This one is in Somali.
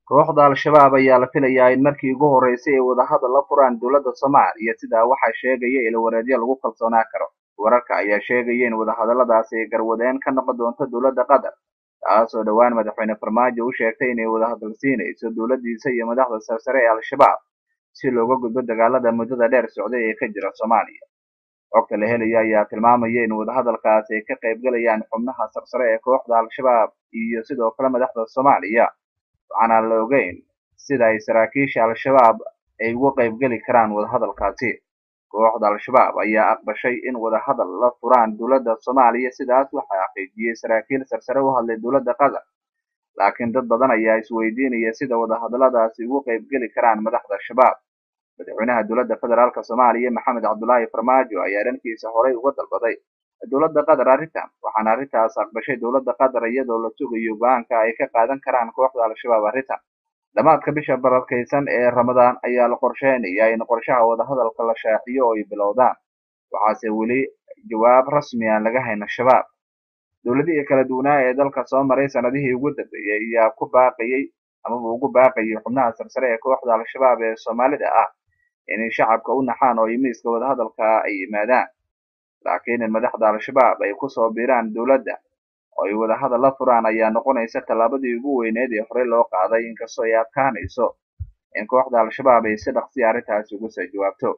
kooxda Al-shabaab ayaa la filayaa in markii ugu horeysay ay wadahadal la furaan dowladda Soomaaliya sidaa waxaa sheegaya ilwareedyo lagu kalsoonaan karo. Wararka ayaa sheegaya in wadahadalladaasi ay garwadeen ka noqon doonto dowladda Qatar, taasoo dhowaan madaxweyne Farmaajo u sheegtay inay wadahadal siinayso dowladdiisa iyo madaxda sarsare ee Al-shabaab si looga gudbo dagaalada muddada dheer socday ee ka jira Soomaaliya. Xogta la helayo ayaa tilmaamaya in wadahadalkaasi ay ka qaybgalayaan xubnaha sarsare ee kooxda Al-shabaab iyo sidoo kale madaxda Soomaaliya, waxaana la ogeyn sida ay saraakiisha Al-shabaab ay uga qaybgali karaan wadahadalkaasi. Kooxda Al-shabaab ayaa aqbashay in wadahadal la furaan dowladda Soomaaliya, sidaas waxaa xaqiijiyay saraakiil sarsare u hadlay dowladda Qatar. Laakiin dad badan ayaa isweydiinaya sida wadahadalladaasi uga qaybgali karaan madaxda Al-shabaab. Madaxweynaha dowladda federaalka Soomaaliya Maxamed Cabdullaahi Farmaajo ayaa dhankiisa horey uga dalbaday dowladda Qatar arrintan, waxaana arrintaas aqbashay dowladda Qatar iyadoo la sugayo go'aanka ay ka qaadan karaan kooxda Al-shabaab arrintan. Dhammaadka bisha barakeysan ee Ramadaan ayaa la qorsheynayaa in qorshaha wadahadalka la shaaciyo oo ay bilowdaan, waxaase weli jawaab rasmi ah laga hayn Al-shabaab. Dowladihii kala duwanaa ee dalka soo maray sanadihii ugu dambeeyay ayaa ku baaqayay amaba ugu baaqayay xubnaha sarsare ee kooxda Al-shabaab ee Soomaalida ah inay shacabka u naxaan oo miiska wadahadalka ay yimaadaan. Laakiin in madaxda Al-shabaab ay ku soo biiraan dowladda oo ay wadahadal la furaan ayaa noqonaysa tallaabadii ugu weyneed ee horey loo qaaday, inkastoo ay adkaanayso in kooxda Al-shabaab ay si dhaqsi ah arrintaasi uga soo jawaabto.